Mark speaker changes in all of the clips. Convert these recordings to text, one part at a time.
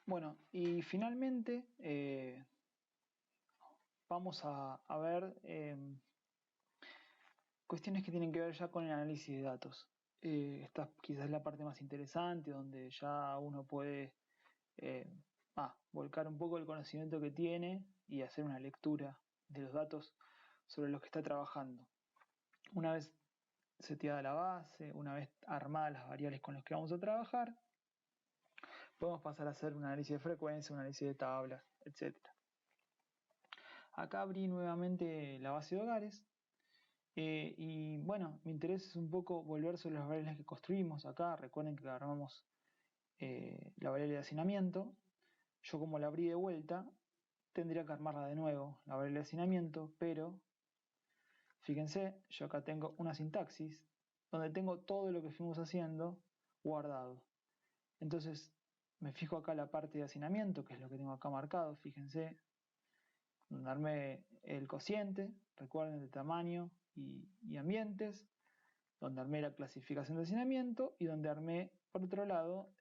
Speaker 1: Bueno, y finalmente vamos a ver cuestiones que tienen que ver ya con el análisis de datos. Esta quizás es la parte más interesante, donde ya uno puede eh, volcar un poco el conocimiento que tiene y hacer una lectura de los datos sobre los que está trabajando. Una vez seteada la base, una vez armadas las variables con las que vamos a trabajar, podemos pasar a hacer un análisis de frecuencia, un análisis de tablas, etcétera. Acá abrí nuevamente la base de hogares y bueno, mi interés es un poco volver sobre las variables que construimos acá. Recuerden que armamos la variable de hacinamiento. Yo como la abrí de vuelta, tendría que armarla de nuevo, la variable de hacinamiento, pero fíjense, yo acá tengo una sintaxis donde tengo todo lo que fuimos haciendo guardado. Entonces me fijo acá la parte de hacinamiento, que es lo que tengo acá marcado, fíjense, donde armé el cociente, recuerden, de tamaño y ambientes, donde armé la clasificación de hacinamiento y donde armé, por otro lado,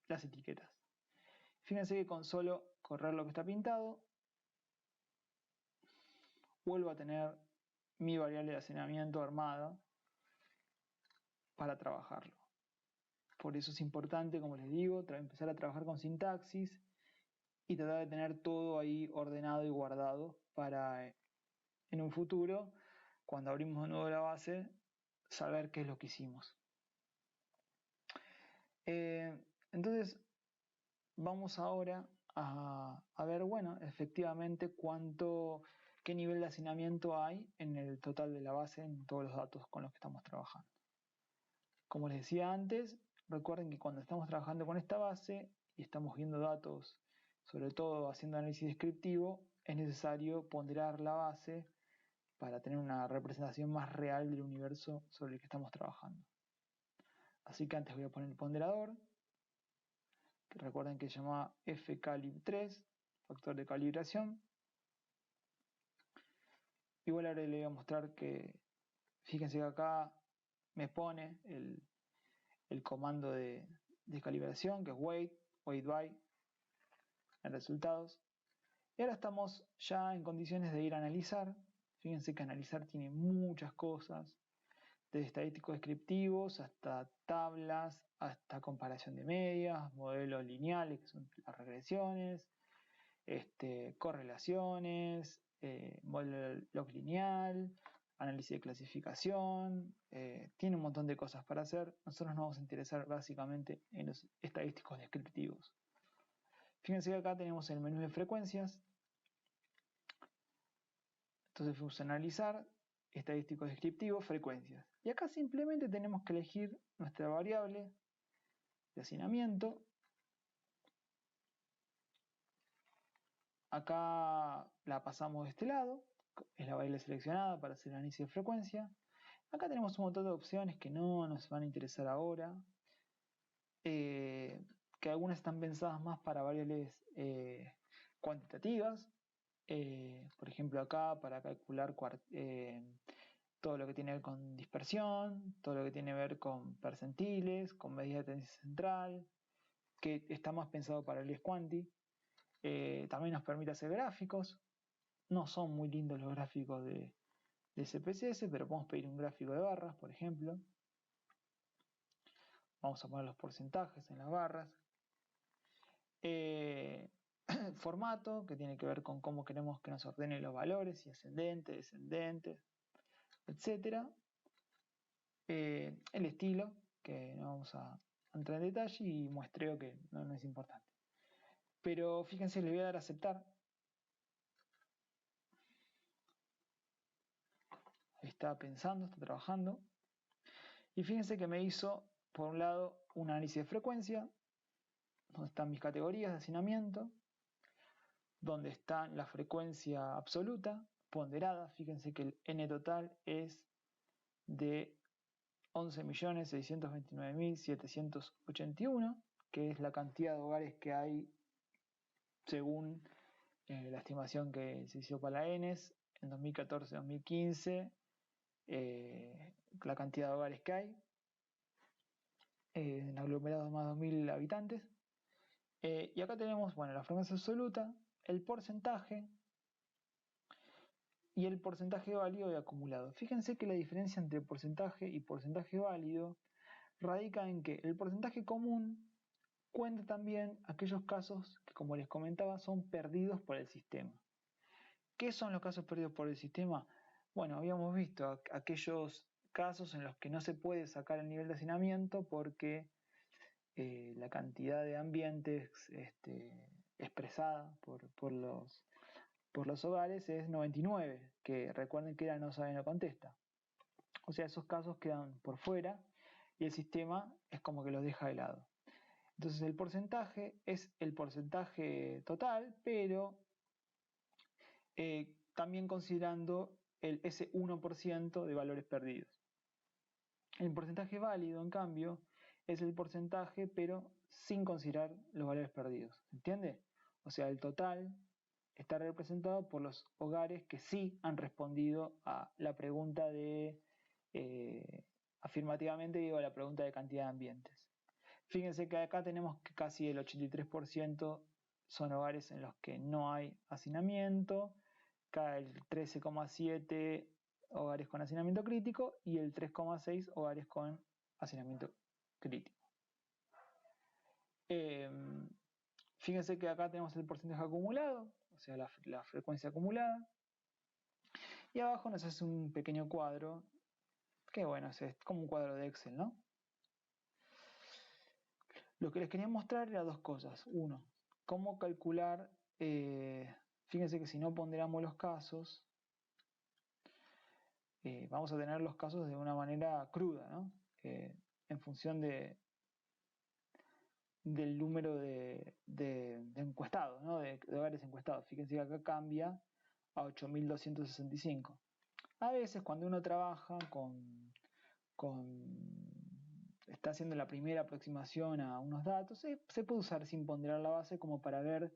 Speaker 1: las etiquetas. Fíjense que con solo correr lo que está pintado, vuelvo a tener mi variable de hacinamiento armada para trabajarlo. Por eso es importante, como les digo, empezar a trabajar con sintaxis y tratar de tener todo ahí ordenado y guardado para en un futuro, cuando abrimos de nuevo la base, saber qué es lo que hicimos. Entonces, vamos ahora a ver, bueno, efectivamente qué nivel de hacinamiento hay en el total de la base, en todos los datos con los que estamos trabajando. Como les decía antes, recuerden que cuando estamos trabajando con esta base y estamos viendo datos, sobre todo haciendo análisis descriptivo, es necesario ponderar la base para tener una representación más real del universo sobre el que estamos trabajando. Así que antes voy a poner el ponderador, que recuerden que se llama fcalib3, factor de calibración. Igual ahora le voy a mostrar que, fíjense que acá me pone el comando de calibración, que es wait by, en resultados. Y ahora estamos ya en condiciones de ir a analizar. Fíjense que analizar tiene muchas cosas, desde estadísticos descriptivos hasta tablas, hasta comparación de medias, modelos lineales, que son las regresiones, correlaciones, modelo log lineal, análisis de clasificación, tiene un montón de cosas para hacer. Nosotros nos vamos a interesar básicamente en los estadísticos descriptivos. Fíjense que acá tenemos el menú de frecuencias. Entonces vamos a analizar estadísticos descriptivos, frecuencias. Y acá simplemente tenemos que elegir nuestra variable de hacinamiento. Acá la pasamos de este lado, es la variable seleccionada para hacer el análisis de frecuencia. Acá tenemos un montón de opciones que no nos van a interesar ahora, que algunas están pensadas más para variables cuantitativas, por ejemplo acá para calcular todo lo que tiene que ver con dispersión, todo lo que tiene que ver con percentiles, con medida de tendencia central, que está más pensado para el Squanti. También nos permite hacer gráficos. No son muy lindos los gráficos de SPSS, pero podemos pedir un gráfico de barras, por ejemplo. Vamos a poner los porcentajes en las barras. Formato, que tiene que ver con cómo queremos que nos ordenen los valores, si ascendente, descendente, etc. El estilo, que no vamos a entrar en detalle, y muestreo, que no es importante. Pero fíjense, le voy a dar a aceptar. Está pensando, está trabajando. Y fíjense que me hizo, por un lado, un análisis de frecuencia, donde están mis categorías de hacinamiento, donde está la frecuencia absoluta, ponderada. Fíjense que el N total es de 11.629.781, que es la cantidad de hogares que hay según la estimación que se hizo para la ENES en 2014-2015, la cantidad de hogares que hay en aglomerados de más de 2.000 habitantes. Y acá tenemos, bueno, la frecuencia absoluta, el porcentaje y el porcentaje válido y acumulado. Fíjense que la diferencia entre porcentaje y porcentaje válido radica en que el porcentaje común cuenta también aquellos casos que, como les comentaba, son perdidos por el sistema. ¿Qué son los casos perdidos por el sistema? Bueno, habíamos visto aquellos casos en los que no se puede sacar el nivel de hacinamiento porque la cantidad de ambientes expresada por los hogares es 99, que recuerden que era no sabe no contesta. O sea, esos casos quedan por fuera y el sistema es como que los deja de lado. Entonces el porcentaje es el porcentaje total, pero también considerando ese 1% de valores perdidos. El porcentaje válido, en cambio, es el porcentaje, pero sin considerar los valores perdidos. ¿Entiende? O sea, el total está representado por los hogares que sí han respondido a la pregunta de, afirmativamente, digo, la pregunta de cantidad de ambientes. Fíjense que acá tenemos que casi el 83% son hogares en los que no hay hacinamiento, cae el 13,7% hogares con hacinamiento crítico y el 3,6% hogares con hacinamiento crítico. Fíjense que acá tenemos el porcentaje acumulado, o sea, la frecuencia acumulada. Y abajo nos hace un pequeño cuadro, que bueno, es como un cuadro de Excel, ¿no? Lo que les quería mostrar era dos cosas. Uno, cómo calcular, fíjense que si no ponderamos los casos, vamos a tener los casos de una manera cruda, ¿no? En función del número de encuestados, ¿no? de hogares encuestados. Fíjense que acá cambia a 8.265. A veces cuando uno trabaja está haciendo la primera aproximación a unos datos, se puede usar sin ponderar la base como para ver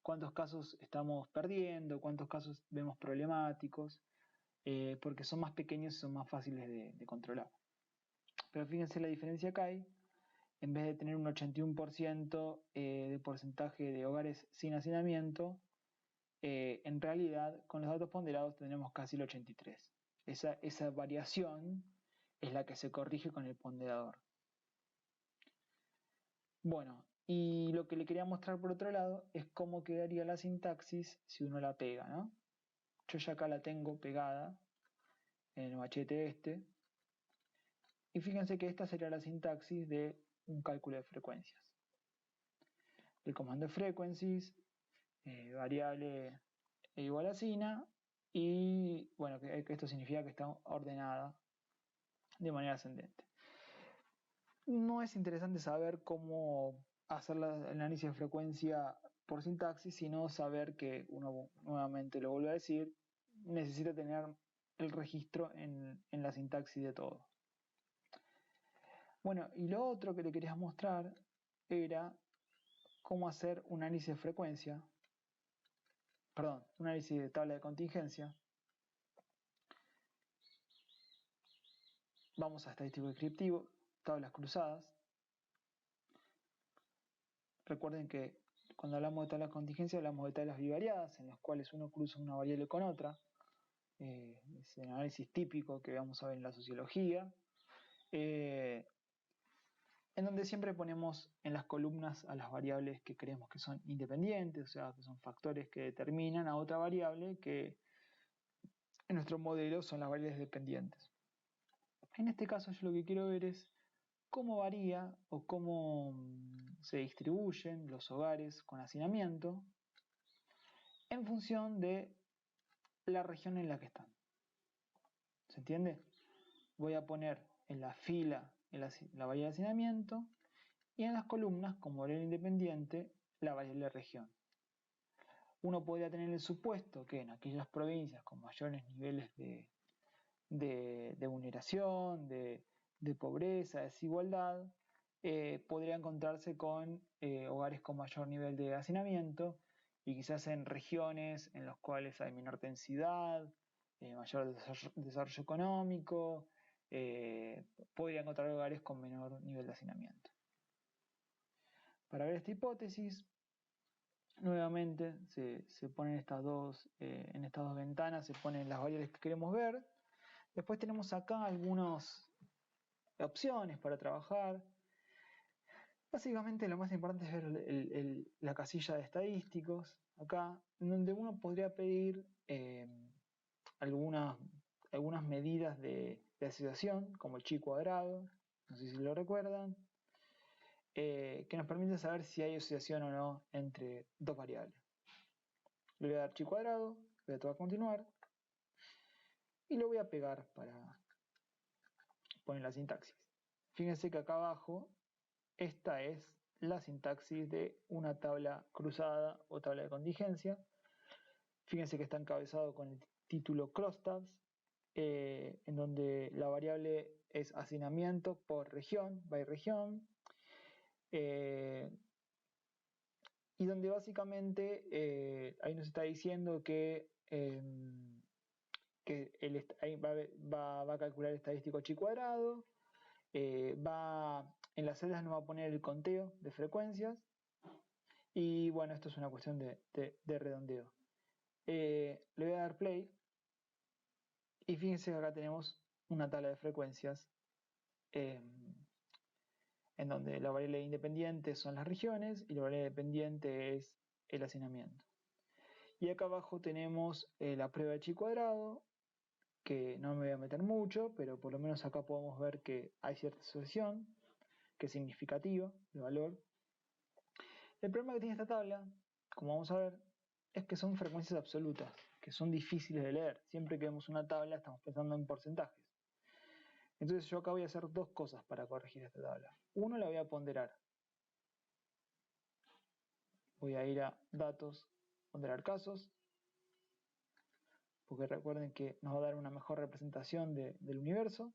Speaker 1: cuántos casos estamos perdiendo, cuántos casos vemos problemáticos, porque son más pequeños y son más fáciles de controlar. Pero fíjense la diferencia que hay. En vez de tener un 81% de porcentaje de hogares sin hacinamiento, en realidad con los datos ponderados tenemos casi el 83%. Esa variación es la que se corrige con el ponderador. Bueno, y lo que le quería mostrar por otro lado es cómo quedaría la sintaxis si uno la pega, ¿no? Yo ya acá la tengo pegada en el machete este. Y fíjense que esta sería la sintaxis de un cálculo de frecuencias. El comando frequencies, variable igual a sina, y bueno, que esto significa que está ordenada de manera ascendente. No es interesante saber cómo hacer el análisis de frecuencia por sintaxis, sino saber que uno, nuevamente lo vuelvo a decir, necesita tener el registro en la sintaxis de todo. Bueno, y lo otro que le quería mostrar era cómo hacer un análisis de frecuencia, perdón, un análisis de tabla de contingencia. Vamos a estadístico descriptivo, tablas cruzadas. Recuerden que cuando hablamos de tablas de contingencia hablamos de tablas bivariadas en las cuales uno cruza una variable con otra. Es el análisis típico que vamos a ver en la sociología. En donde siempre ponemos en las columnas a las variables que creemos que son independientes, o sea, que son factores que determinan a otra variable que en nuestro modelo son las variables dependientes. En este caso yo lo que quiero ver es cómo varía o cómo se distribuyen los hogares con hacinamiento en función de la región en la que están. ¿Se entiende? Voy a poner en la fila la variable de hacinamiento y en las columnas, como variable independiente, la variable de región. Uno podría tener el supuesto que en aquellas provincias con mayores niveles de vulneración, de pobreza, desigualdad, podría encontrarse con hogares con mayor nivel de hacinamiento y quizás en regiones en las cuales hay menor densidad, mayor desarrollo económico, podría encontrar hogares con menor nivel de hacinamiento. Para ver esta hipótesis, nuevamente se ponen en estas dos ventanas, se ponen las variables que queremos ver. Después tenemos acá algunas opciones para trabajar. Básicamente lo más importante es ver la casilla de estadísticos, acá, en donde uno podría pedir algunas medidas de asociación, como el chi cuadrado, no sé si lo recuerdan, que nos permite saber si hay asociación o no entre dos variables. Le voy a dar chi cuadrado, voy a tocar continuar, y lo voy a pegar para poner la sintaxis. Fíjense que acá abajo, esta es la sintaxis de una tabla cruzada o tabla de contingencia. Fíjense que está encabezado con el título crosstabs, en donde la variable es hacinamiento por región, by región, y donde básicamente ahí nos está diciendo que ahí va a calcular el estadístico chi cuadrado, en las celdas nos va a poner el conteo de frecuencias, y bueno, esto es una cuestión de redondeo. Le voy a dar play, y fíjense que acá tenemos una tabla de frecuencias en donde la variable independiente son las regiones y la variable dependiente es el hacinamiento. Y acá abajo tenemos la prueba de chi cuadrado, que no me voy a meter mucho, pero por lo menos acá podemos ver que hay cierta asociación, que es significativa, el valor. El problema que tiene esta tabla, como vamos a ver, es que son frecuencias absolutas, que son difíciles de leer. Siempre que vemos una tabla estamos pensando en porcentajes. Entonces yo acá voy a hacer dos cosas para corregir esta tabla. Uno, la voy a ponderar. Voy a ir a datos, ponderar casos, porque recuerden que nos va a dar una mejor representación del universo.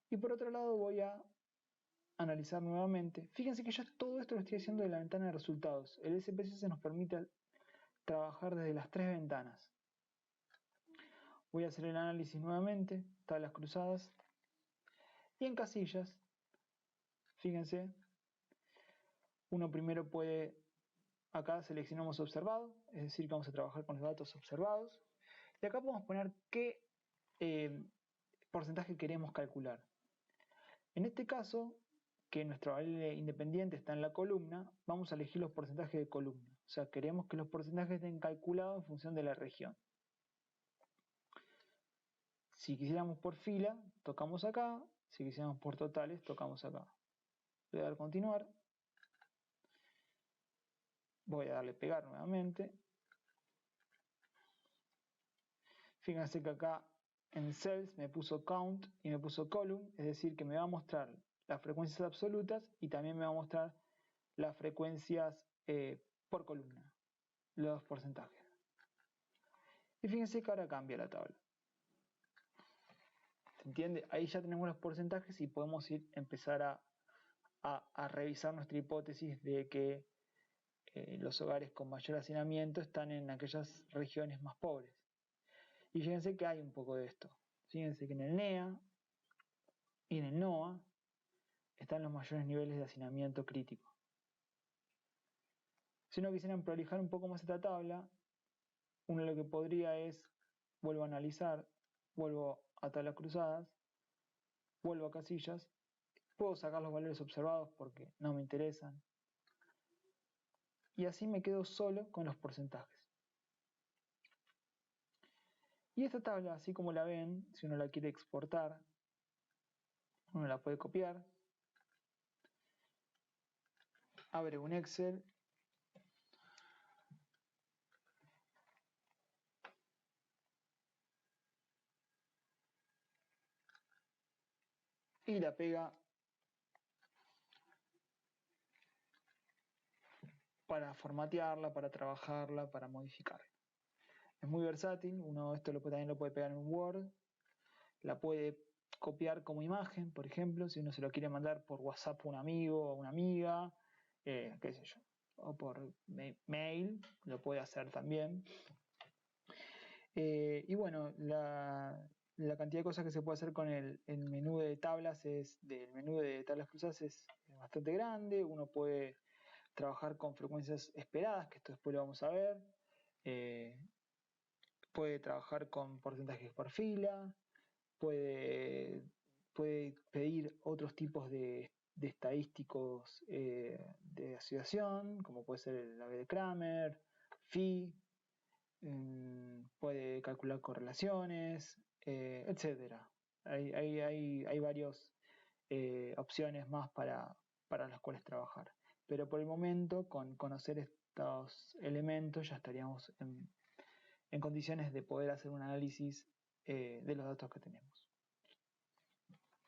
Speaker 1: Y por otro lado voy a analizar nuevamente. Fíjense que ya todo esto lo estoy haciendo de la ventana de resultados. El SPSS nos permite trabajar desde las tres ventanas. Voy a hacer el análisis nuevamente, tablas cruzadas. Y en casillas, fíjense, uno primero puede, acá seleccionamos observado, es decir, que vamos a trabajar con los datos observados. Y acá podemos poner qué porcentaje queremos calcular. En este caso, que nuestra variable independiente está en la columna, vamos a elegir los porcentajes de columna. O sea, queremos que los porcentajes estén calculados en función de la región. Si quisiéramos por fila, tocamos acá. Si quisiéramos por totales, tocamos acá. Voy a dar continuar. Voy a darle pegar nuevamente. Fíjense que acá en cells me puso count y me puso column, es decir, que me va a mostrar las frecuencias absolutas y también me va a mostrar las frecuencias por columna, los porcentajes. Y fíjense que ahora cambia la tabla. ¿Se entiende? Ahí ya tenemos los porcentajes y podemos empezar a revisar nuestra hipótesis de que los hogares con mayor hacinamiento están en aquellas regiones más pobres. Y fíjense que hay un poco de esto. Fíjense que en el NEA y en el NOA están los mayores niveles de hacinamiento crítico. Si uno quisiera prolijar un poco más esta tabla, uno lo que podría es, vuelvo a analizar, vuelvo a tablas cruzadas, vuelvo a casillas, puedo sacar los valores observados porque no me interesan, y así me quedo solo con los porcentajes. Y esta tabla, así como la ven, si uno la quiere exportar, uno la puede copiar, abre un Excel, y la pega para formatearla, para trabajarla, para modificarla. Es muy versátil, uno esto también lo puede pegar en un Word, la puede copiar como imagen, por ejemplo, si uno se lo quiere mandar por WhatsApp a un amigo o una amiga, qué sé yo, o por mail, lo puede hacer también. Y bueno, la cantidad de cosas que se puede hacer con el menú de tablas del menú de tablas cruzadas es bastante grande. Uno puede trabajar con frecuencias esperadas, que esto después lo vamos a ver, puede trabajar con porcentajes por fila, puede, puede pedir otros tipos de estadísticos de asociación, como puede ser el ave de Kramer, phi, puede calcular correlaciones, etcétera. Hay varias opciones más para las cuales trabajar. Pero por el momento, con conocer estos elementos, ya estaríamos en condiciones de poder hacer un análisis de los datos que tenemos.